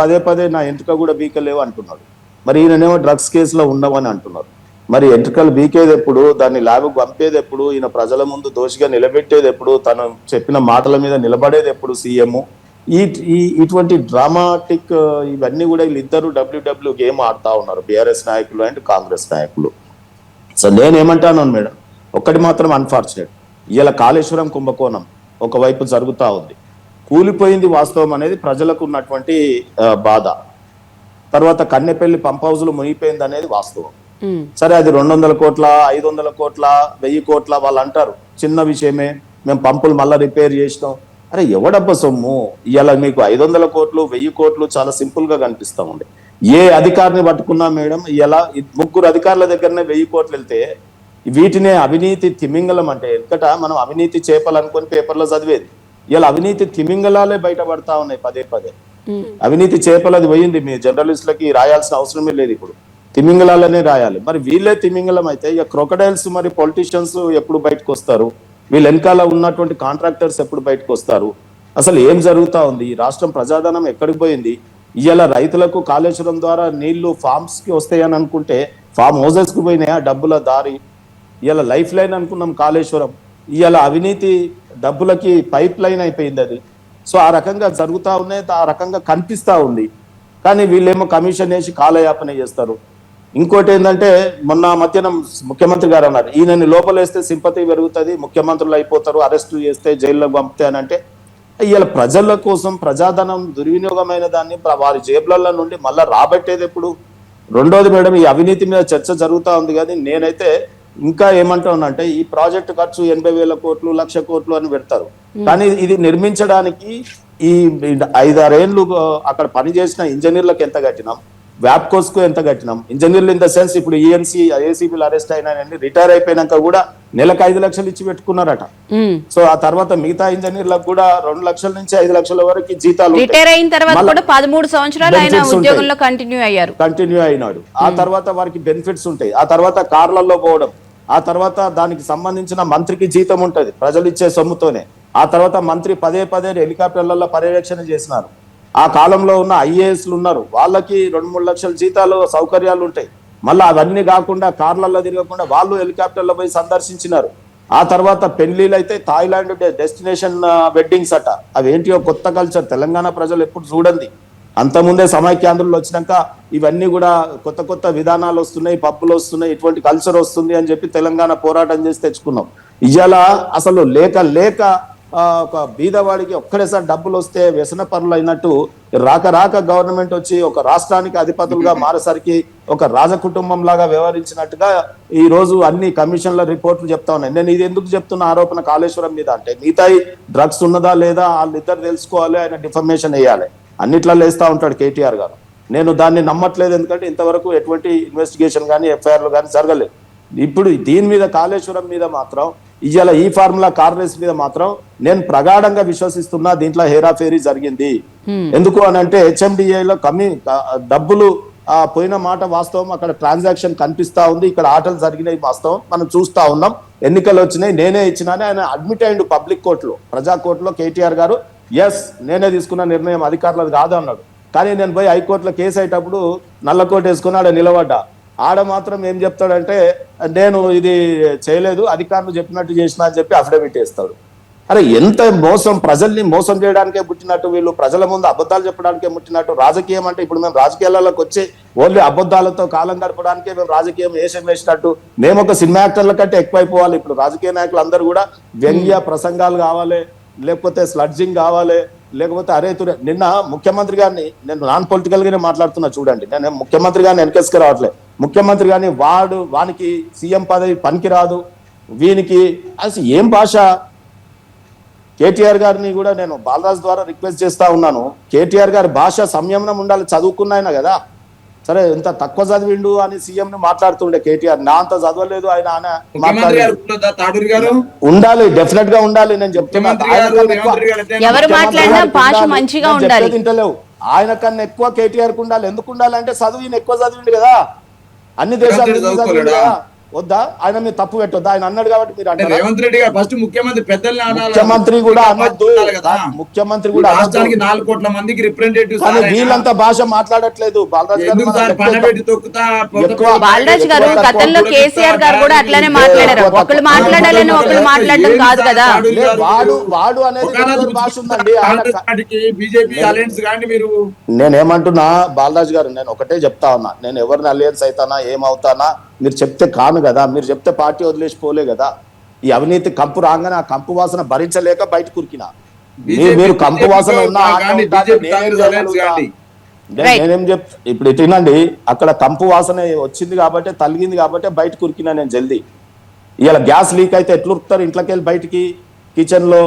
పదే పదే నా ఎంట్రుక కూడా బీకలేవు అంటున్నాడు. మరి ఈయననేమో డ్రగ్స్ కేసులో ఉండవని అంటున్నారు. మరి ఎంట్రుకలు బీకేది ఎప్పుడు, దాన్ని ల్యాబ్కు పంపేది ఎప్పుడు, ఈయన ప్రజల ముందు దోషిగా నిలబెట్టేది ఎప్పుడు, తను చెప్పిన మాటల మీద నిలబడేది ఎప్పుడు సీఎం? ఇటువంటి డ్రామాటిక్ ఇవన్నీ కూడా వీళ్ళిద్దరు డబ్ల్యూడబ్ల్యూ గేమ్ ఆడుతా ఉన్నారు, బీఆర్ఎస్ నాయకులు అండ్ కాంగ్రెస్ నాయకులు. సో నేనేమంటాను మేడం, ఒక్కటి మాత్రం అన్ఫార్చునేట్, ఇలా కాళేశ్వరం కుంభకోణం ఒకవైపు జరుగుతూ ఉంది, కూలిపోయింది వాస్తవం అనేది ప్రజలకు ఉన్నటువంటి బాధ. తర్వాత కన్నెపల్లి పంప్ హౌస్లు మునిగిపోయింది అనేది వాస్తవం. సరే, అది 200 కోట్ల 500 కోట్ల 1000 కోట్ల వాళ్ళు అంటారు, చిన్న విషయమే, మేము పంపులు మళ్ళీ రిపేర్ చేసినాం. అరే ఎవడబ్బ సొమ్ము? ఇవాళ మీకు 500 కోట్లు 1000 కోట్లు చాలా సింపుల్ గా కనిపిస్తా ఉంది. ఏ అధికారిని పట్టుకున్నా మేడం, ఇలా 3 అధికారుల దగ్గరనే 1000 కోట్లు వెళ్తే వీటినే అవినీతి తిమింగలం అంటే, ఎందుకట మనం అవినీతి చేపలు అనుకొని పేపర్లో చదివేది, ఇలా అవినీతి తిమింగలాలే బయటపడతా ఉన్నాయి పదే పదే. అవినీతి చేపలది పోయింది, మీ జర్నలిస్టులకి రాయాల్సిన అవసరమే లేదు, ఇప్పుడు తిమింగలాలనే రాయాలి. మరి వీళ్ళే తిమింగలం అయితే ఇక క్రొకడైల్స్ మరి పొలిటీషియన్స్ ఎప్పుడు బయటకు వస్తారు? వీళ్ళ వెనకాల ఉన్నటువంటి కాంట్రాక్టర్స్ ఎప్పుడు బయటకు వస్తారు? అసలు ఏం జరుగుతా ఉంది? ఈ రాష్ట్రం ప్రజాధనం ఎక్కడికి పోయింది? ఇవాళ రైతులకు కాళేశ్వరం ద్వారా నీళ్లు ఫార్మ్స్ కి వస్తాయని అనుకుంటే ఫామ్ హౌసెస్ కి పోయినాయి ఆ డబ్బుల దారి. ఇవాళ లైఫ్ లైన్ అనుకున్నాం కాళేశ్వరం, ఇవాళ అవినీతి డబ్బులకి పైప్ లైన్ అయిపోయింది అది. సో ఆ రకంగా జరుగుతూ ఉన్నాయి, ఆ రకంగా కనిపిస్తూ ఉంది. కానీ వీళ్ళేమో కమిషన్ వేసి కాలయాపన చేస్తారు. ఇంకోటి ఏంటంటే, మొన్న మధ్యాహ్నం ముఖ్యమంత్రి గారు అన్నారు, ఈయనని లోపలేస్తే సింపతి పెరుగుతుంది, ముఖ్యమంత్రులు అయిపోతారు, అరెస్టు చేస్తే జైల్లో పంపితే అని. అంటే ఇవాళ ప్రజల కోసం ప్రజాధనం దుర్వినియోగమైన దాన్ని వారి జేబుల నుండి మళ్ళీ రాబట్టేది ఎప్పుడు? రెండోది మేడం, ఈ అవినీతి మీద చర్చ జరుగుతూ ఉంది, కానీ నేనైతే ఇంకా ఏమంటానంటే, ఈ ప్రాజెక్టు ఖర్చు 80,000 కోట్లు 1,00,000 కోట్లు అని పెడతారు, కానీ ఇది నిర్మించడానికి ఈ 5-6 ఏళ్ళు అక్కడ పనిచేసిన ఇంజనీర్లకు ఎంత కట్టినాం, వ్యాప్కోస్ కు ఎంత కట్టినాం? ఇంజనీర్లు ఇన్ ద సెన్స్ ఇప్పుడు ఈఎన్సీ ఏసీబీలు అరెస్ట్ అయినా రిటైర్ అయిపోయినాక కూడా నెలకు 5 లక్షలు ఇచ్చి పెట్టుకున్నారట. సో ఆ తర్వాత మిగతా ఇంజనీర్లకు కూడా 2 లక్షల నుంచి 5 లక్షల వరకు జీతాలు. రిటైర్ అయిన తర్వాత కూడా 13 సంవత్సరాలు ఆయన ఉద్యోగంలో కంటిన్యూ అయినాడు. ఆ తర్వాత వారికి బెనిఫిట్స్ ఉంటాయి. ఆ తర్వాత కార్లలో పోవడం, ఆ తర్వాత దానికి సంబంధించిన మంత్రికి జీతం ఉంటది ప్రజలు ఇచ్చే సొమ్ముతోనే. ఆ తర్వాత మంత్రి పదే పదే హెలికాప్టర్లలో పర్యవేక్షణ చేసినారు. ఆ కాలంలో ఉన్న ఐఏఎస్లు ఉన్నారు, వాళ్ళకి 2-3 లక్షల జీతాలు సౌకర్యాలు ఉంటాయి. మళ్ళీ అవన్నీ కాకుండా కార్లలో తిరగకుండా వాళ్ళు హెలికాప్టర్లో పోయి సందర్శించినారు. ఆ తర్వాత పెళ్లిళ్ళు అయితే థాయిలాండ్ డెస్టినేషన్ వెడ్డింగ్స్ అట, అవేంటియో కొత్త కల్చర్, తెలంగాణ ప్రజలు ఎప్పుడు చూడండి. అంతకుముందే సమైక్యాంధ్రులు వచ్చినాక ఇవన్నీ కూడా కొత్త కొత్త విధానాలు వస్తున్నాయి, పప్పులు వస్తున్నాయి, ఇటువంటి కల్చర్ వస్తుంది అని చెప్పి తెలంగాణ పోరాటం చేసి తెచ్చుకున్నాం. ఇవాళ అసలు లేక ఒక బీదవాడికి ఒక్కడేసారి డబ్బులు వస్తే వ్యసన పనులు అయినట్టు రాక గవర్నమెంట్ వచ్చి ఒక రాష్ట్రానికి అధిపతులుగా మారేసరికి ఒక రాజకుటుంబం లాగా వ్యవహరించినట్టుగా ఈ రోజు అన్ని కమిషన్ల రిపోర్ట్లు చెప్తా ఉన్నాయి. నేను ఇది ఎందుకు చెప్తున్న ఆరోపణ కాళేశ్వరం మీద అంటే, మిగతాయి డ్రగ్స్ ఉన్నదా లేదా వాళ్ళిద్దరు తెలుసుకోవాలి, ఆయన డిఫర్మేషన్ వేయాలి, అన్నిట్లలో వేస్తా ఉంటాడు కేటీఆర్ గారు. నేను దాన్ని నమ్మట్లేదు, ఎందుకంటే ఇంతవరకు ఎటువంటి ఇన్వెస్టిగేషన్ కానీ ఎఫ్ఐఆర్లు కానీ జరగలేదు. ఇప్పుడు దీని మీద కాళేశ్వరం మీద మాత్రం ఇవాళ ఈ ఫార్ములా కార్ రేస్ మీద మాత్రం నేను ప్రగాఢంగా విశ్వసిస్తున్నా, దీంట్లో హేరాఫేరీ జరిగింది. ఎందుకు అని అంటే హెచ్ఎండిఏలో డబ్బులు పోయిన మాట వాస్తవం, అక్కడ ట్రాన్సాక్షన్ కనిపిస్తా ఉంది, ఇక్కడ ఆటలు జరిగినాయి వాస్తవం, మనం చూస్తా ఉన్నాం. ఎన్నికలు వచ్చినాయి, నేనే ఇచ్చినానే ఆయన అడ్మిట్ అయ్యిండు పబ్లిక్ కోర్టులో, ప్రజా కోర్టులో. కేటీఆర్ గారు ఎస్ నేనే తీసుకున్న నిర్ణయం, అధికారులది కాదు అన్నాడు. కానీ నేను పోయి హైకోర్టులో కేసు అయ్యేటప్పుడు నల్లకోట వేసుకుని ఆడ నిలబడ్డా. ఆడ మాత్రం ఏం చెప్తాడంటే, నేను ఇది చేయలేదు, అధికారులు చెప్పినట్టు చేసినా అని చెప్పి అఫిడవిట్ వేస్తాడు. అరే ఎంత మోసం, ప్రజల్ని మోసం చేయడానికే పుట్టినట్టు వీళ్ళు, ప్రజల ముందు అబద్ధాలు చెప్పడానికే పుట్టినట్టు. రాజకీయం అంటే ఇప్పుడు మేము రాజకీయాలకు వచ్చి ఓన్లీ అబద్ధాలతో కాలం గడపడానికే మేము రాజకీయం వేసినట్టు, మేము ఒక సినిమా యాక్టర్ల కంటే ఎక్కువైపోవాలి. ఇప్పుడు రాజకీయ నాయకులు అందరూ కూడా వ్యంగ్య ప్రసంగాలు కావాలి, లేకపోతే స్లడ్జింగ్ కావాలి, లేకపోతే అరేతురే. నిన్న ముఖ్యమంత్రి గారిని, నేను నాన్ పొలిటికల్ గానే మాట్లాడుతున్నా చూడండి, నేను ముఖ్యమంత్రి గారిని వెనకేసుకు రావట్లేదు. ముఖ్యమంత్రి గారిని వానికి సీఎం పదవి పనికిరాదు, వీనికి అసలు ఏం భాష? కేటీఆర్ గారిని కూడా నేను బాలరాజ్ ద్వారా రిక్వెస్ట్ చేస్తా ఉన్నాను, కేటీఆర్ గారి భాష సంయమనం ఉండాలి, చదువుకున్నాయన కదా. సరే ఎంత తక్కువ చదివిండు అని సీఎం ని మాట్లాడుతుండే కేటీఆర్, నా అంత చదవలేదు ఆయన ఉండాలి, డెఫినెట్ గా ఉండాలి. నేను చెప్తున్నా తింటలేవు, ఆయన కన్నా ఎక్కువ కేటీఆర్ కు ఉండాలి. ఎందుకు ఉండాలంటే చదువు ఈయన ఎక్కువ చదివిండు కదా, అన్ని దేశాలు చదివిండు కదా. వద్దా? ఆయన మీరు తప్పు పెట్టొద్దా? ఆయన అన్నాడు కాబట్టి మీరు అంటే అంటారా? రేవంత్ రెడ్డి గారు ఫస్ట్ ముఖ్యమంత్రి పెద్దల్ని అనాలి. ముఖ్యమంత్రి కూడా అనొద్దు కదా. ముఖ్యమంత్రి ఈ కూడా అనొద్దు. రాష్ట్రానికి 4 కోట్ల మందికి రిప్రజెంటేటివ్ కానీ వీళ్ళంతా భాష మాట్లాడట్లేదు. బాలరాజు గారు ఎందుకు సార్ పండబెట్టి తొక్కుతా ఎక్కువ- బాలరాజ్ గారు గతంలో కేసీఆర్ గారు కూడా అట్లానే మాట్లాడారు. ఒకళ్ళు మాట్లాడాలని ఒకళ్ళు మాట్లాడడం కాదు కదా. వాడు అనేది వేరే భాష ఉందండి. బీజేపీ అలయన్స్ కానీ మీరు నేనేమంటున్నా బాలరాజు గారు, నేను ఒకటే చెప్తా ఉన్నా, నేను ఎవరిని అలయన్స్ అవుతానా ఏమవుతానా మీరు చెప్తే కాను కదా, మీరు చెప్తే పార్టీ వదిలేసిపోలే కదా. ఈ అవినీతి కంపు రాగానే ఆ కంపు వాసన భరించలేక బయట కురికినా. మీరు కంపు వాసన ఉన్నా నేనేం చెప్తా ఇప్పుడు ఇటునండి, అక్కడ కంపు వాసన వచ్చింది కాబట్టి తలిగింది కాబట్టి బయట కురికినా నేను జల్దీ. ఇవాళ గ్యాస్ లీక్ అయితే ఎట్లా ఉరుకుతారు ఇంట్లోకి వెళ్ళి బయటికి కిచెన్ లో?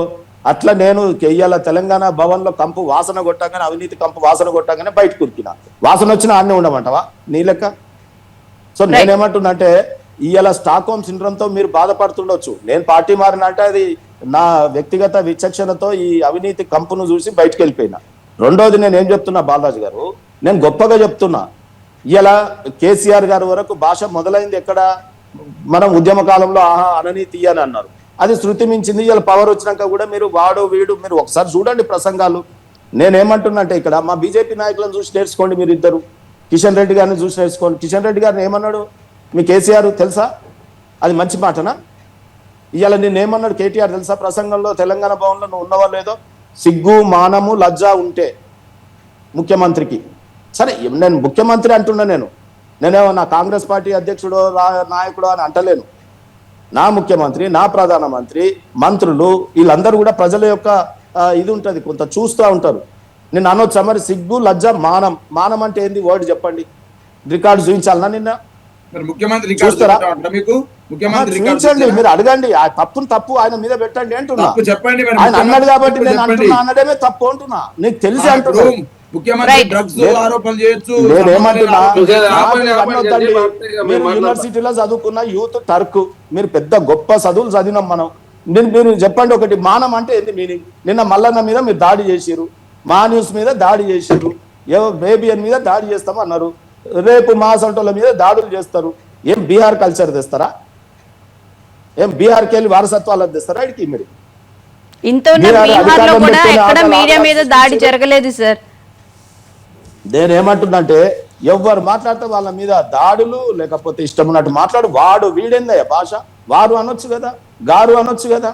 అట్లా నేను ఇవాళ తెలంగాణ భవన్ లో కంపు వాసన కొట్టగానే, అవినీతి కంపు వాసన కొట్టగానే బయట కురికినా. వాసన వచ్చినా ఆడనే ఉండమంటావా నీ లెక్క? సో నేనేమంటున్నా అంటే ఇవాళ స్టాక్ హోమ్ సిండ్రోమ్ తో మీరు బాధపడుతుండొచ్చు. నేను పార్టీ మారిన అంటే అది నా వ్యక్తిగత విచక్షణతో ఈ అవినీతి కంపును చూసి బయటకు వెళ్ళిపోయినా. రెండోది నేను ఏం చెప్తున్నా బాలరాజు గారు, నేను గొప్పగా చెప్తున్నా, ఇలా కేసీఆర్ గారి వరకు భాష మొదలైంది ఎక్కడ? మనం ఉద్యమ కాలంలో ఆహా అననీతి అని అన్నారు, అది శృతి మించింది. ఇలా పవర్ వచ్చినాక కూడా మీరు వాడు వీడు మీరు ఒకసారి చూడండి ప్రసంగాలు. నేనేమంటున్నా అంటే ఇక్కడ మా బీజేపీ నాయకులను చూసి నేర్చుకోండి మీరు ఇద్దరు. కిషన్ రెడ్డి గారిని చూసి నేర్చుకోండి. కిషన్ రెడ్డి గారిని ఏమన్నాడు మీ కేసీఆర్ తెలుసా? అది మంచి మాటనా? ఇవాళ నేనేమన్నాడు కేటీఆర్ తెలుసా ప్రసంగంలో? తెలంగాణ భవన్లో నువ్వు ఉన్నవా లేదో, సిగ్గు మానము లజ్జ ఉంటే ముఖ్యమంత్రికి. సరే నేను ముఖ్యమంత్రి అంటున్నా, నేనేమో నా కాంగ్రెస్ పార్టీ అధ్యక్షుడు నాయకుడు అని అంటలేను. నా ముఖ్యమంత్రి, నా ప్రధానమంత్రి, మంత్రులు వీళ్ళందరూ కూడా ప్రజల యొక్క ఇది ఉంటుంది, కొంత చూస్తూ ఉంటారు. నేను అనొచ్చా మరి సిగ్గు లజ్జ మానం? మానం అంటే ఏంది వర్డ్ చెప్పండి, రికార్డు చూపించాలన్నా నిన్న? ముఖ్యమంత్రి చూస్తారా? చూపించండి, మీరు అడగండి. ఆ తప్పును తప్పు ఆయన మీద పెట్టండి అంటున్నా. చెప్పండి ఆయన అన్నాడు కాబట్టి నేను అంటున్నా, అన్నడమే తప్పు అంటున్నా. నీకు తెలిసి అంటున్నా. ముఖ్యమంత్రి డ్రగ్స్ ఆరోపణలు చేయొచ్చు. నేనేమంటున్నా, మీరు యూనివర్సిటీలో చదువుకున్న యూత్ టర్క్, మీరు పెద్ద గొప్ప చదువులు చదివినాం మనం. మీరు చెప్పండి ఒకటి, మానం అంటే ఏంది మీనింగ్? నిన్న మల్లన్న మీద మీరు దాడి చేసిరు, మా న్యూస్ మీద దాడి చేసిరు, బేబియన్ మీద దాడి చేస్తామన్నారు, రేపు మా సంటోళ్ళ మీద దాడులు చేస్తారు. ఏం బీహార్ కల్చర్ తెస్తారా? ఏం బీహార్కి వెళ్ళి వారసత్వాలు తెస్తారా? ఇడికి మీరు ఇంత బీహార్లో కూడా ఎక్కడ మీడియా మీద దాడి జరగలేదు సార్. నేనేమంటున్నంటే ఎవరు మాట్లాడితే వాళ్ళ మీద దాడులు, లేకపోతే ఇష్టం ఉన్నట్టు మాట్లాడు. వాడు వీడేందయ్య భాష? వారు అనొచ్చు కదా, గారు అనొచ్చు కదా.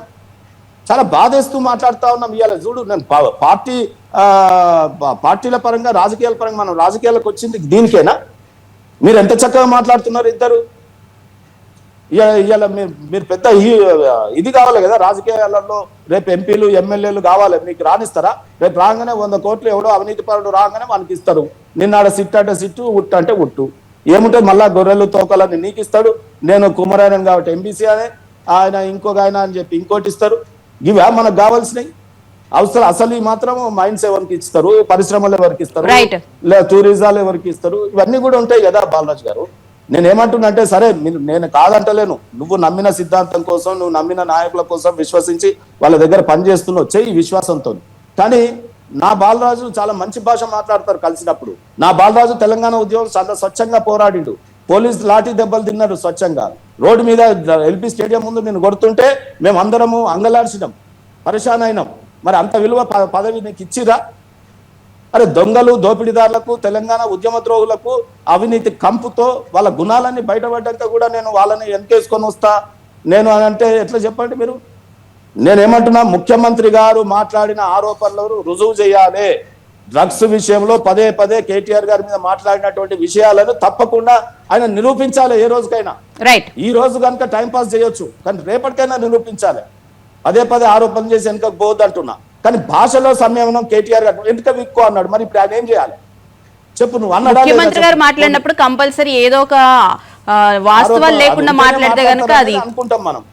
చాలా బాధేస్తూ మాట్లాడుతా ఉన్నాం. ఇవాళ చూడు, నేను పార్టీల పరంగా రాజకీయాల పరంగా మనం రాజకీయాలకు వచ్చింది దీనికేనా? మీరు ఎంత చక్కగా మాట్లాడుతున్నారు ఇద్దరు. ఇవాళ మీరు పెద్ద ఇది కావాలి కదా రాజకీయాలలో. రేపు ఎంపీలు ఎమ్మెల్యేలు కావాలి, మీకు రానిస్తారా? రేపు రాగానే 100 కోట్లు ఎవడో అవినీతి పరుడు రాగానే మనకి ఇస్తారు. నిన్నాడ సిట్ అంటే సిట్టు, ఉట్టు అంటే ఉట్టు. ఏముంటే మళ్ళా గొర్రెలు తోకలని నీకు ఇస్తాడు. నేను కుమరాయన కాబట్టి ఎంబీసీ అనే, ఆయన ఇంకొక ఆయన అని చెప్పి ఇంకోటి ఇస్తారు. ఇవే మనకు కావాల్సినవి అవసరం. అసలు ఈ మాత్రం మైండ్స్ ఎవరికి ఇస్తారు, పరిశ్రమలు ఎవరికి ఇస్తారు, లేదా టూరిజాలు ఎవరికి ఇస్తారు, ఇవన్నీ కూడా ఉంటాయి కదా బాలరాజు గారు. నేనేమంటున్నా అంటే సరే నేను కాదంటలేను, నువ్వు నమ్మిన సిద్ధాంతం కోసం, నువ్వు నమ్మిన నాయకుల కోసం విశ్వసించి వాళ్ళ దగ్గర పనిచేస్తున్నావు, చెయ్యి విశ్వాసంతో. కానీ నా బాలరాజు చాలా మంచి భాష మాట్లాడతారు కలిసినప్పుడు. నా బాలరాజు తెలంగాణ ఉద్యమం చాలా స్వచ్ఛంగా పోరాడిండు. పోలీసు లాఠీ దెబ్బలు తిన్నాడు స్వచ్ఛంగా. రోడ్డు మీద ఎల్పీ స్టేడియం ముందు నేను కొడుతుంటే మేము అందరము అంగలార్చినాం, పరేషాన్ అయినాం. మరి అంత విలువ పదవి నీకు ఇచ్చిరా? అరే దొంగలు, దోపిడీదారులకు, తెలంగాణ ఉద్యమ ద్రోహులకు అవినీతి కంపుతో వాళ్ళ గుణాలన్నీ బయటపడ్డాక కూడా నేను వాళ్ళని వెనకేసుకొని వస్తా నేను అని అంటే ఎట్లా చెప్పండి మీరు? నేనేమంటున్నా, ముఖ్యమంత్రి గారు మాట్లాడిన ఆరోపణలు రుజువు చేయాలి. డ్రగ్స్ విషయంలో పదే పదే కేటీఆర్ గారి మీద మాట్లాడినటువంటి విషయాలను తప్పకుండా ఆయన నిరూపించాలి ఏ రోజుకైనా. ఈ రోజు కనుక టైం పాస్ చేయొచ్చు, కానీ రేపటికైనా నిరూపించాలి. పదే పదే ఆరోపణలు చేసి వెనుకకు పోవద్దు అంటున్నా. కానీ భాషలో సంయమనం కేటీఆర్ గారు వెనుక విక్కో అన్నాడు. మరి ఇప్పుడు ఆయన ఏం చేయాలి చెప్పు? నువ్వు అన్నాడా? ముఖ్యమంత్రి గారు మాట్లాడినప్పుడు కంపల్సరీ ఏదో ఒక వాస్తవాలు లేకుండా మాట్లాడితే కనుక అది అనుకుంటాం మనం.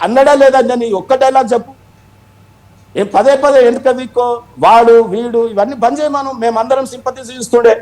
అన్నడా లేదా నీ ఒక్క డైలాగ్ చెప్పు. ఏం పదే పదే వెనుక విక్కో, వాడు వీడు ఇవన్నీ బంద్ చేయమను. మేమందరం సింపతి చూస్తుండే